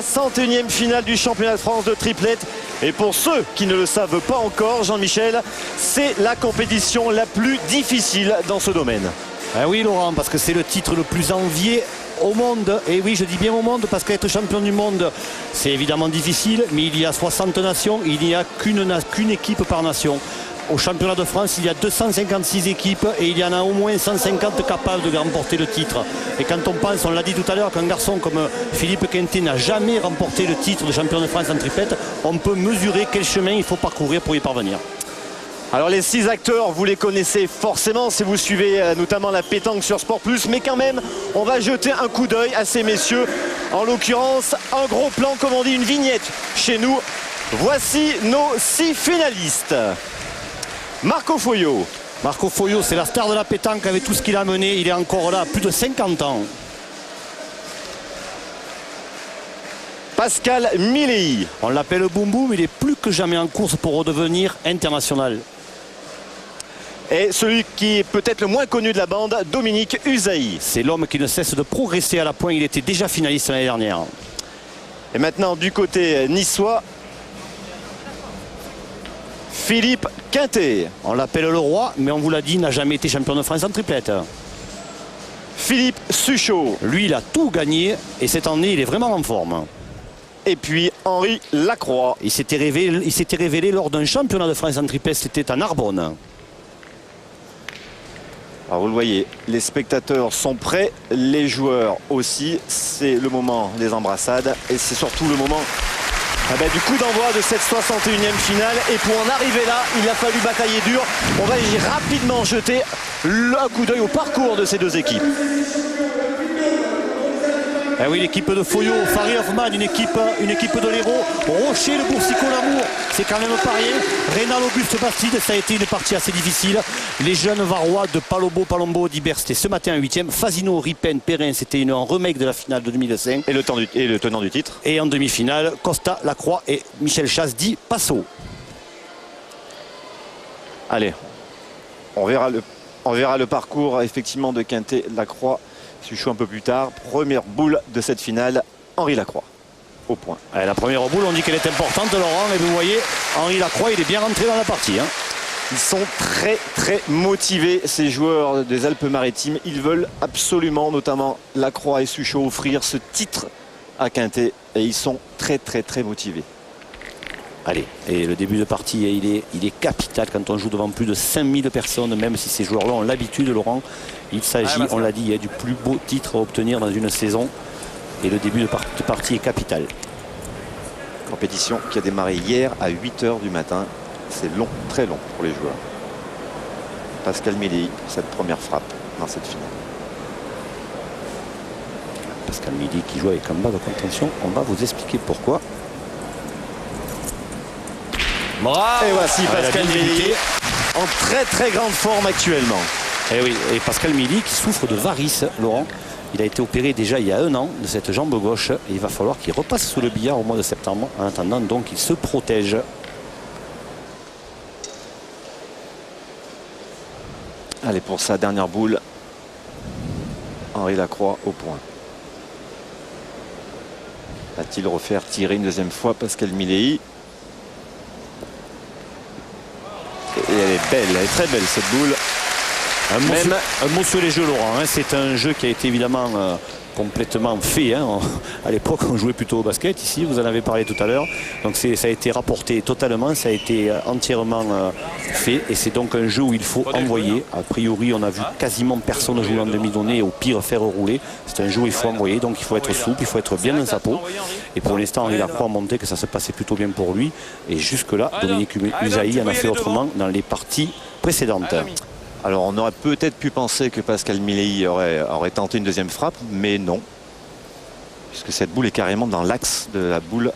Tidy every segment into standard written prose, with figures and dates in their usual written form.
61e finale du championnat de France de triplette. Et pour ceux qui ne le savent pas encore, Jean-Michel, c'est la compétition la plus difficile dans ce domaine. Ah oui Laurent, parce que c'est le titre le plus envié au monde. Et oui, je dis bien au monde parce qu'être champion du monde, c'est évidemment difficile, mais il y a 60 nations, il n'y a qu'une équipe par nation. Au championnat de France, il y a 256 équipes et il y en a au moins 150 capables de remporter le titre. Et quand on pense, on l'a dit tout à l'heure, qu'un garçon comme Philippe Quintet n'a jamais remporté le titre de champion de France en triplette, on peut mesurer quel chemin il faut parcourir pour y parvenir. Alors les 6 acteurs, vous les connaissez forcément si vous suivez notamment la pétanque sur Sport Plus, mais quand même, on va jeter un coup d'œil à ces messieurs. En l'occurrence, un gros plan, comme on dit, une vignette chez nous. Voici nos 6 finalistes. Marco Foyot. Marco Foyot, c'est la star de la pétanque avec tout ce qu'il a mené. Il est encore là, à plus de 50 ans. Pascal Milei. On l'appelle Boum Boum, il est plus que jamais en course pour redevenir international. Et celui qui est peut-être le moins connu de la bande, Dominique Usaï. C'est l'homme qui ne cesse de progresser à la pointe. Il était déjà finaliste l'année dernière. Et maintenant, du côté niçois, Philippe Quintet. On l'appelle le roi, mais on vous l'a dit, il n'a jamais été champion de France en triplette. Philippe Suchot. Lui, il a tout gagné et cette année, il est vraiment en forme. Et puis Henri Lacroix. Il s'était révélé lors d'un championnat de France en triplette, c'était à Narbonne. Alors vous le voyez, les spectateurs sont prêts, les joueurs aussi. C'est le moment des embrassades et c'est surtout le moment du coup d'envoi de cette 61e finale. Et pour en arriver là, il a fallu batailler dur. On va y rapidement jeter un coup d'œil au parcours de ces deux équipes. Eh oui, l'équipe de Foyot, Farid Hoffman, une équipe de l'Hérault, Rocher, le Boursicot, l'amour, c'est quand même pas rien. Rénal Auguste Bastide, ça a été une partie assez difficile. Les jeunes Varois de Palombo, d'Ibert, c'était ce matin en 8e. Fasino, Ripen, Perrin, c'était un remake de la finale de 2005. Et le tenant du titre. Et en demi-finale, Costa, Lacroix et Michel Chasse dit Passo. Allez, on verra le parcours effectivement de Quintet, Lacroix. Suchot un peu plus tard. Première boule de cette finale, Henri Lacroix au point. Allez, la première boule, on dit qu'elle est importante, Laurent, et vous voyez, Henri Lacroix, il est bien rentré dans la partie. Ils sont très motivés, ces joueurs des Alpes-Maritimes. Ils veulent absolument, notamment Lacroix et Suchot, offrir ce titre à Quintet. Et ils sont très motivés. Allez, et le début de partie, il est capital quand on joue devant plus de 5000 personnes, même si ces joueurs-là ont l'habitude, Laurent. Il s'agit, on l'a dit, il y a du plus beau titre à obtenir dans une saison. Et le début de partie est capital. Compétition qui a démarré hier à 8 h du matin. C'est long, très long pour les joueurs. Pascal Milei, cette première frappe dans cette finale. Pascal Milei qui joue avec un bas de contention. On va vous expliquer pourquoi. Bravo. Et voici Pascal Milei en très grande forme actuellement. Et oui, et Pascal Milei qui souffre de varices, Laurent. Il a été opéré déjà il y a 1 an de cette jambe gauche. Et il va falloir qu'il repasse sous le billard au mois de septembre. En attendant, donc, il se protège. Allez, pour sa dernière boule, Henri Lacroix au point. Va-t-il refaire tirer une deuxième fois Pascal Milei? Et elle est belle, elle est très belle cette boule. Un mot sur les jeux, Laurent. C'est un jeu qui a été évidemment complètement fait. À l'époque, on jouait plutôt au basket. Ici, vous en avez parlé tout à l'heure. Donc ça a été rapporté totalement, ça a été entièrement fait. Et c'est donc un jeu où il faut envoyer. A priori, on a vu quasiment personne jouer en demi-donnée et au pire faire rouler. C'est un jeu où il faut envoyer, donc il faut être souple, il faut être bien dans sa peau. Et pour l'instant, Henri Lacroix a montré que ça se passait plutôt bien pour lui. Et jusque-là, Dominique Usaï en a fait autrement dans les parties précédentes. Alors on aurait peut-être pu penser que Pascal Milei aurait tenté une deuxième frappe, mais non. Puisque cette boule est carrément dans l'axe de la boule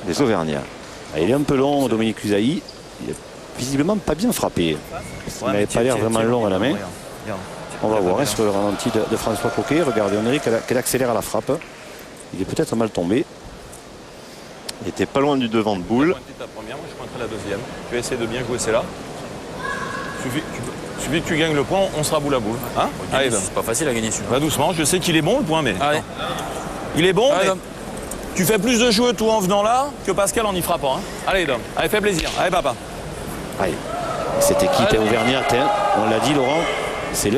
des Auvergnats. Il est un peu long, Dominique Usaï. Il est visiblement pas bien frappé. Il n'avait pas l'air vraiment long à la main. On va voir sur le ralenti de François Coquet. Regardez, on dirait qu'elle accélère à la frappe. Il est peut-être mal tombé. Il était pas loin du devant de boule. Ta première, moi je pointerai la deuxième. Tu vas essayer de bien jouer celle-là. Suffit que tu gagnes le point, on sera boule à boule. Allez, c'est pas facile à gagner celui-là. Va doucement, je sais qu'il est bon le point, mais. Allez. Il est bon, allez, mais Tu fais plus de jeux tout en venant là que Pascal en y frappant. Hein. Allez Dom, allez fais plaisir. Allez papa. Allez. Cette équipe est auvergnate, hein. On l'a dit Laurent, c'est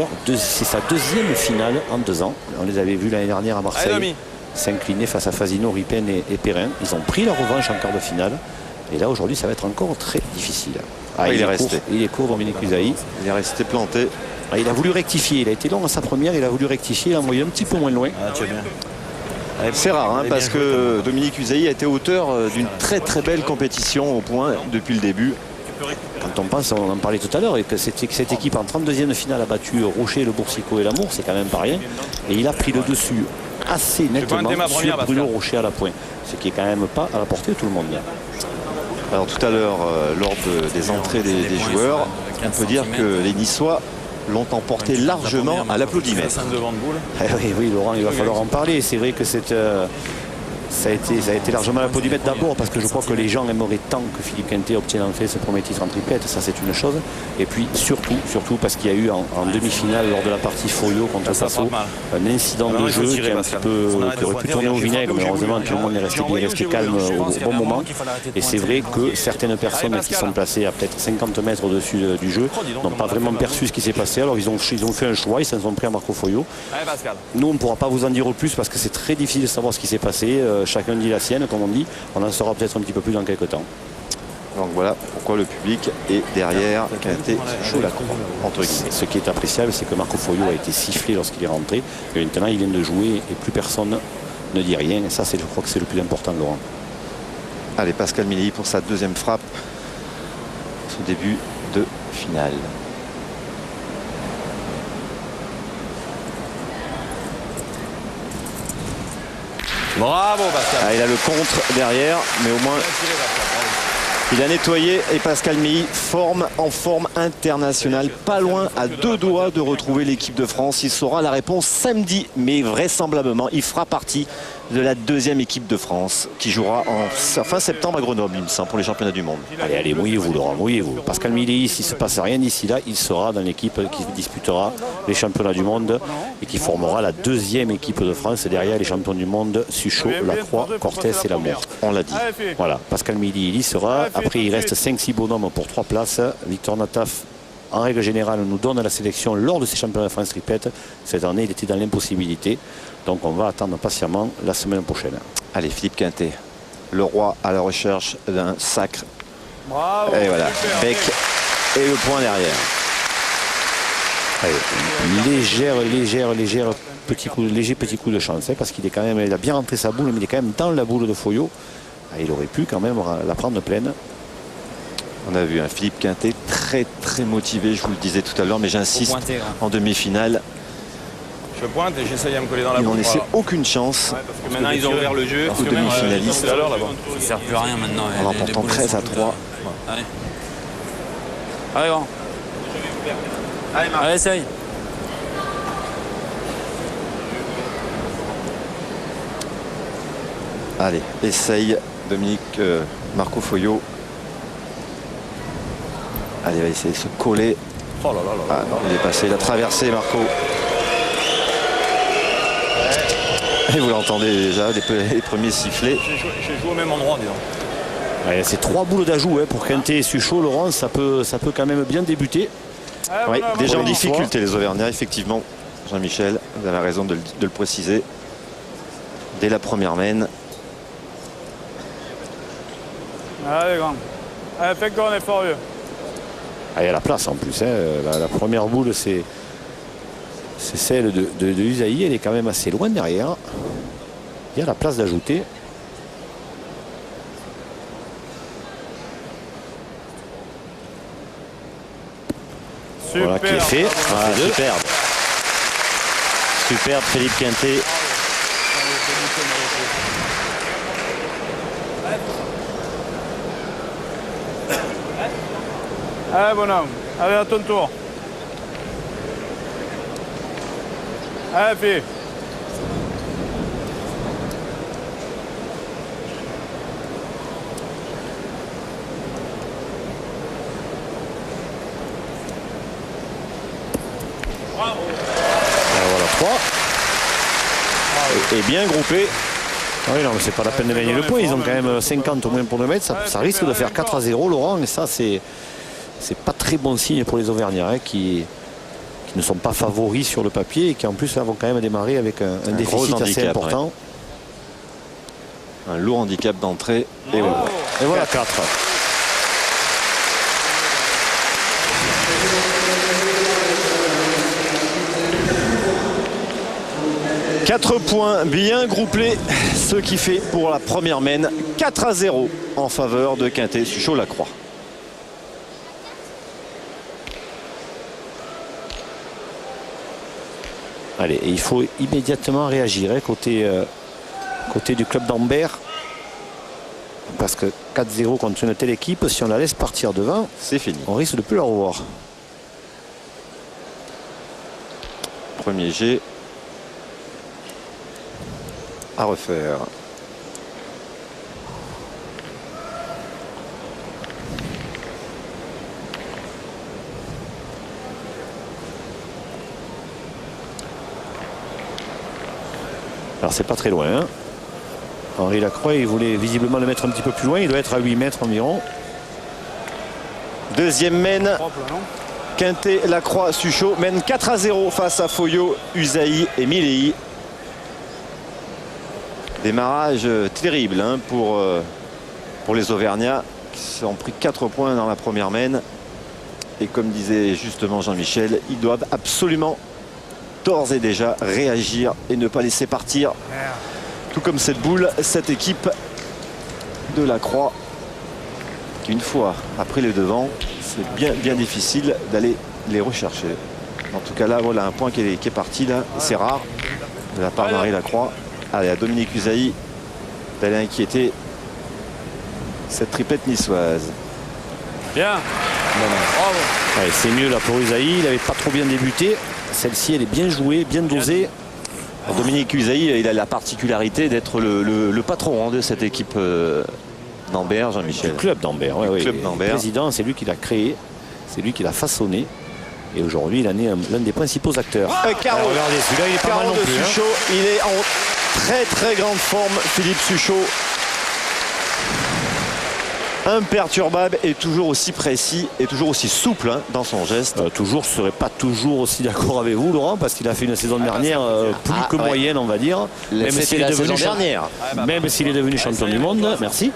sa deuxième finale en 2 ans. On les avait vus l'année dernière à Marseille s'incliner face à Fasino, Ripen et Perrin. Ils ont pris leur revanche en quart de finale. Et là aujourd'hui ça va être encore très difficile. Il est resté. Il est court, Dominique Usaï. Il est resté planté. Il a voulu rectifier, il a été long à sa première, il a voulu rectifier, il a envoyé un petit peu moins loin. Tu es bien. C'est rare hein, parce que Dominique Usaï a été auteur d'une très très belle compétition au point depuis le début. Quand on pense, on en parlait tout à l'heure, et que cette équipe en 32e finale a battu Rocher, le Boursicot et l'Amour, c'est quand même pas rien. Et il a pris le dessus assez nettement sur Bruno Rocher à la pointe, ce qui est quand même pas à la portée de tout le monde. Alors tout à l'heure, lors des entrées des joueurs, on peut dire que les Niçois l'ont emporté largement à l'applaudimètre. Oui, Laurent, il va falloir en parler. C'est vrai que ça a été largement l'applaudimètre d'abord parce que je crois que les gens aimeraient tant que Philippe Quintet obtienne en fait ce premier titre en triplette, ça c'est une chose. Et puis surtout parce qu'il y a eu en demi-finale lors de la partie Foyo contre Sasso un incident de jeu qui aurait pu tourner au vinaigre, mais heureusement tout le monde est resté calme au bon moment. Et c'est vrai que certaines personnes qui sont placées à peut-être 50 mètres au-dessus du jeu n'ont pas vraiment perçu ce qui s'est passé. Alors ils ont fait un choix, ils s'en sont pris à Marco Foyo. Nous on ne pourra pas vous en dire plus parce que c'est très difficile de savoir ce qui s'est passé. Chacun dit la sienne, comme on dit. On en saura peut-être un petit peu plus dans quelques temps. Donc voilà pourquoi le public est derrière Quintet chaud la croix, entre guillemets. Ce qui est appréciable, c'est que Marco Foyo a été sifflé lorsqu'il est rentré. Et maintenant, il vient de jouer et plus personne ne dit rien. Et ça, je crois que c'est le plus important, Laurent. Allez, Pascal Milly pour sa deuxième frappe. Ce début de finale. Bravo Pascal. Il a le contre derrière, mais au moins il a nettoyé et Pascal Milly en forme internationale, pas loin, à 2 doigts de retrouver l'équipe de France. Il saura la réponse samedi, mais vraisemblablement il fera partie de la deuxième équipe de France qui jouera en fin septembre à Grenoble, il me semble, pour les championnats du monde. Allez, mouillez-vous Laurent, mouillez-vous. Pascal Milly, s'il ne se passe rien d'ici là, il sera dans l'équipe qui disputera les championnats du monde et qui formera la deuxième équipe de France derrière les champions du monde Suchot, Lacroix, Cortés et Lamour. On l'a dit. Voilà, Pascal Milly, il y sera. Après, il reste 5-6 bonhommes pour 3 places. Victor Nataf, en règle générale, nous donne la sélection lors de ces championnats de France triplettes. Cette année, il était dans l'impossibilité. Donc on va attendre patiemment la semaine prochaine. Allez, Philippe Quintet, le roi à la recherche d'un sacre. Bravo. Et voilà, bec et le point derrière. Allez, léger petit coup de chance, hein, parce qu'il est quand même, il a bien rentré sa boule, mais il est quand même dans la boule de Foyo. Il aurait pu quand même la prendre pleine. On a vu un Philippe Quintet très motivé, je vous le disais tout à l'heure, mais j'insiste, en demi-finale. Je pointe et j'essaye à me coller dans la Ils boule. n'ont laissé aucune chance. Parce que maintenant ils ont ouvert le jeu. Aux demi-finalistes. Tout à l'heure là-bas. Ça ne sert plus à rien maintenant. En remportant 13-3. Allez. Allez, grand. Allez, essaye. Allez, essaye Dominique Marco Foyo. Allez, il va essayer de se coller. Oh là là là. Ah non, il est passé, il a traversé Marco. Et vous l'entendez déjà, les premiers sifflets. J'ai joué au même endroit, disons. Ouais, c'est 3 boules d'ajout pour Quintet et Suchot, Laurent, ça peut quand même bien débuter. Oui, déjà en Bonne difficulté les Auvergnats, effectivement. Jean-Michel, vous avez raison de le préciser. Dès la première mène. Allez, grand. Allez, fais encore un effort, vieux. Il y a la place en plus. Hein. La première boule, c'est celle de Usaï. Elle est quand même assez loin derrière. Il y a la place d'ajouter. Super. Voilà qui est fait. Ah, superbe. Superbe Philippe Quintet. Allez, bonhomme. Allez, à ton tour. Allez, fille. Voilà, 3. Et bien groupé. Oui, non, mais c'est pas la peine de gagner le point. Ils ont quand même 50 au moins pour le mettre. Ça risque de faire 4-0, Laurent. Et ça, c'est pas très bon signe pour les Auvergnats, hein, qui ne sont pas favoris sur le papier et qui en plus là, vont quand même démarrer avec un déficit assez important. Ouais. Un lourd handicap d'entrée. Et voilà. Et voilà 4. Quatre points bien groupés, ce qui fait pour la première mène 4-0 en faveur de Quintet-Suchot-Lacroix. Allez, et il faut immédiatement réagir, hein, côté du club d'Ambert. Parce que 4-0 contre une telle équipe, si on la laisse partir devant, c'est fini. On risque de plus la revoir. Premier jet à refaire. Alors c'est pas très loin, hein. Henri Lacroix, il voulait visiblement le mettre un petit peu plus loin. Il doit être à 8 mètres environ. Deuxième mène. Quintet-Lacroix-Suchot mène 4-0 face à Foyo, Usaï et Milei. Démarrage terrible, hein, pour les Auvergnats qui ont pris 4 points dans la première mène. Et comme disait justement Jean-Michel, ils doivent absolument d'ores et déjà réagir et ne pas laisser partir. Tout comme cette boule, cette équipe de Lacroix, qui une fois après les devants, c'est bien difficile d'aller les rechercher. En tout cas là, voilà un point qui est parti là, c'est rare de la part d'Henri Lacroix. Allez, à Dominique Usaï d'aller inquiéter cette triplette niçoise. Bien. Bravo. Ouais, c'est mieux là pour Usaï, il n'avait pas trop bien débuté. Celle-ci, elle est bien jouée, bien dosée. Dominique Usaï, il a la particularité d'être le patron, hein, de cette équipe d'Ambert, Jean-Michel. Le club d'Ambert, ouais, club Le d'Ambert. président, c'est lui qui l'a créé, c'est lui qui l'a façonné. Et aujourd'hui, il en est l'un des principaux acteurs. Carreau. Alors, regardez, celui-là, il est pas mal Carreau non de plus. Suchot, il est en très grande forme, Philippe Suchot. Imperturbable et toujours aussi précis et toujours aussi souple, hein, dans son geste. Toujours, je ne serais pas toujours aussi d'accord avec vous, Laurent, parce qu'il a fait une saison dernière plus que moyenne, on va dire. Même s'il est devenu même s'il est devenu champion du monde, merci.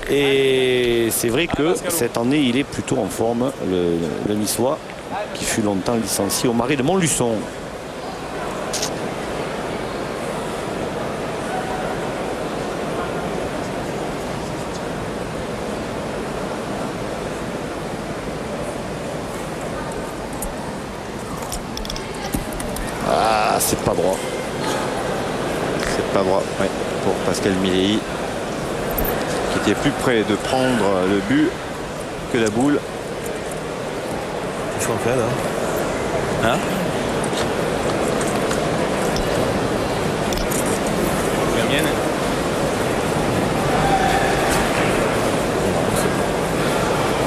Et c'est vrai que cette année, il est plutôt en forme, le Niçois, qui fut longtemps licencié au Marais de Montluçon. Ah, c'est pas droit. C'est pas droit, ouais, pour Pascal Milei, qui était plus près de prendre le but que la boule. Qu'est-ce qu'on fait là? Hein? La mienne?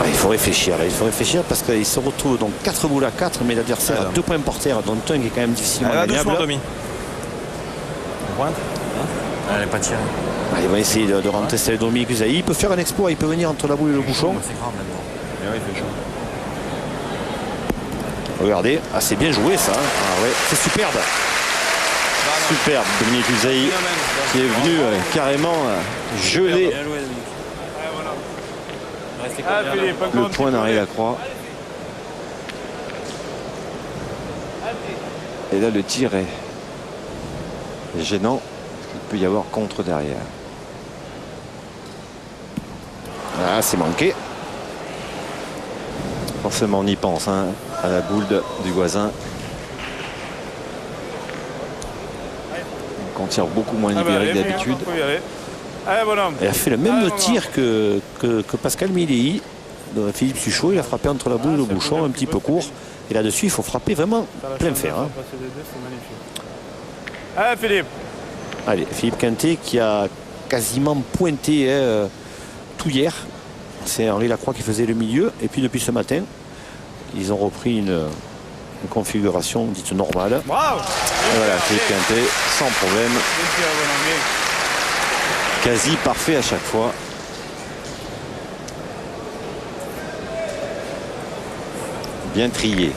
Il faut réfléchir là, il faut réfléchir parce qu'il se retrouve donc 4 boules à 4, mais l'adversaire a 2 points par terre, dont un qui est quand même difficilement gagnable. Doucement, Domi. Pointe. Elle n'est pas tirée. Il va essayer de rentrer cette Dominique Usaï. Il peut faire un exploit, il peut venir entre la boule et le bouchon. C'est grave maintenant. Mais oui, il fait chaud. Regardez, c'est bien joué ça. Ah ouais, C'est superbe. superbe. Dominique Usaï qui est venu carrément geler Bien joué, Dominique. Restez le point d'Henri Lacroix. Et là, le tir est gênant. Il peut y avoir contre derrière. Ah, c'est manqué. Forcément, on y pense, hein, à la boule du voisin. Donc on tire beaucoup moins libéré que d'habitude. Allez, bonhomme. Il a fait le même tir que Pascal Milei. Philippe Suchot, il a frappé entre la boule et le bouchon, un petit peu court. Et là-dessus, il faut frapper vraiment plein fer. Hein. Allez, Philippe. Allez, Philippe Quintet qui a quasiment pointé tout hier. C'est Henri Lacroix qui faisait le milieu. Et puis depuis ce matin, ils ont repris une configuration dite normale. Bravo. Et voilà, Philippe Quintet, sans problème. Quasi parfait à chaque fois. Bien trié.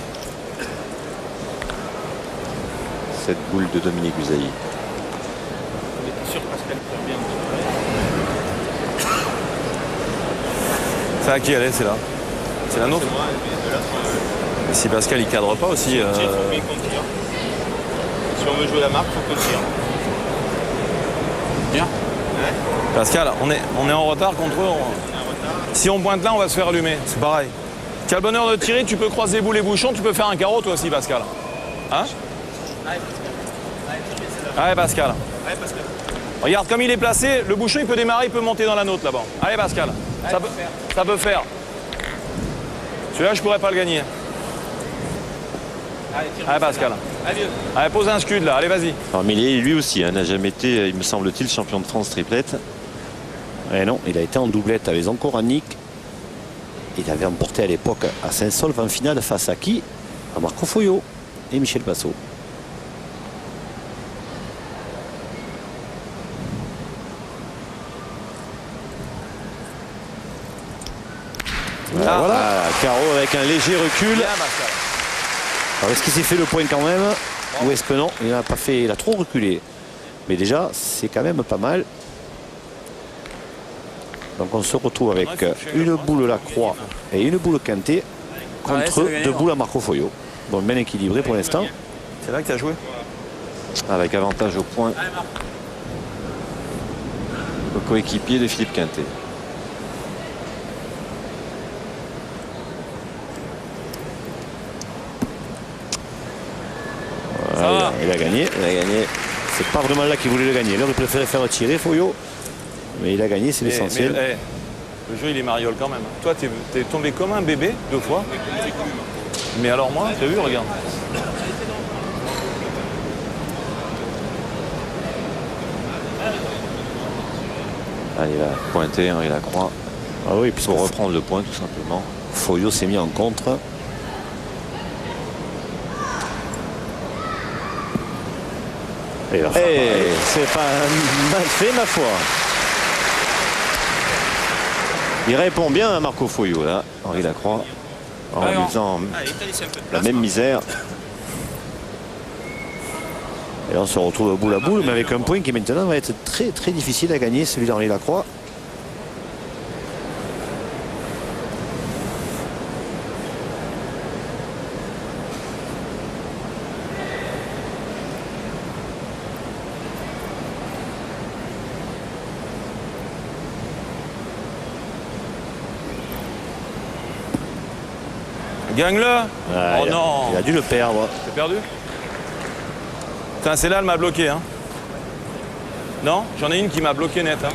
Cette boule de Dominique Usaï. C'est à qui elle est, c'est là? C'est la nôtre? Mais si Pascal il cadre pas aussi. Si on veut jouer la marque, il faut qu'on tire. Bien. Pascal, on est en retard contre eux. Si on pointe là, on va se faire allumer. C'est pareil. Tu as le bonheur de tirer, tu peux croiser boules et bouchons, tu peux faire un carreau toi aussi, Pascal. Hein? Allez, Pascal. Regarde, comme il est placé, le bouchon il peut démarrer, il peut monter dans la nôtre là-bas. Allez, Pascal. Ça peut faire. Celui-là, je pourrais pas le gagner. Allez, Pascal. Allez, pose un scud là, allez, vas-y. Alors, mais lui aussi n'a jamais été, il me semble-t-il, champion de France triplette. Et non, il a été en doublette avec Zonko Ranik. Il avait emporté à l'époque à Saint-Saulve en finale face à qui? À Marco Foyo et Michel Passot. Voilà, carreau avec un léger recul. Bien, Pascal. Alors est-ce qu'il s'est fait le point quand même? Ou est-ce que non? Il n'a pas fait, il a trop reculé. Mais déjà, c'est quand même pas mal. Donc on se retrouve avec une boule la croix et une boule quintée contre deux boules à Marco Foyo. Bon, bien équilibré pour l'instant. C'est là que tu as joué? Avec avantage au point. Le coéquipier de Philippe Quintet. Voilà, il a gagné. C'est pas vraiment là qu'il voulait le gagner. Là, il préférait faire tirer Foyo. Mais il a gagné, c'est l'essentiel. Le jeu, il est mariole quand même. Toi, t'es tombé comme un bébé 2 fois. Mais alors moi, t'as vu, regarde. Allez, il va pointer Henri Lacroix. Ah oui, puis pour reprendre le point tout simplement. Foyo s'est mis en contre. Et c'est pas mal fait, ma foi. Il répond bien à Marco Foyo là, Henri Lacroix, en lui faisant la même misère. Et là, on se retrouve boule à boule, mais avec un point qui maintenant va être très très difficile à gagner, celui d'Henri Lacroix. Gagne-le. Ah, oh non. Il a dû le perdre. T'as perdu? Putain, celle-là, elle m'a bloqué. Hein. Non? J'en ai une qui m'a bloqué net. Hein.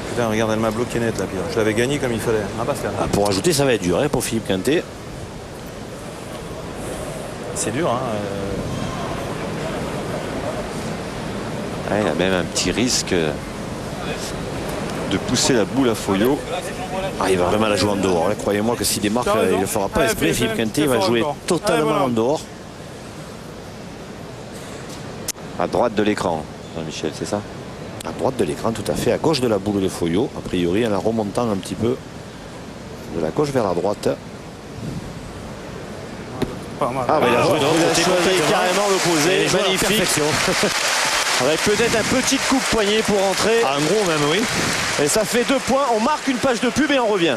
Putain, regarde, elle m'a bloqué net là, Pierre. Je l'avais gagné comme il fallait. Ah, Pascal. Ah, pour ajouter, ça va être dur hein, pour Philippe Quintet. C'est dur, hein. Il a même un petit risque de pousser la boule à Foyo. Ah, il va vraiment la jouer en dehors. Croyez-moi que s'il démarque, il ne le fera pas esprit. Philippe Quintet va jouer totalement en dehors. À droite de l'écran, Jean-Michel, c'est ça? À droite de l'écran, tout à fait, à gauche de la boule de Foyo. A priori, en la remontant un petit peu de la gauche vers la droite. Pas mal. Ah, il a choisi complètement. carrément l'opposé. Magnifique. Avec peut-être un petit coup de poignet pour rentrer. En gros, même, oui. Et ça fait 2 points. On marque une page de pub et on revient.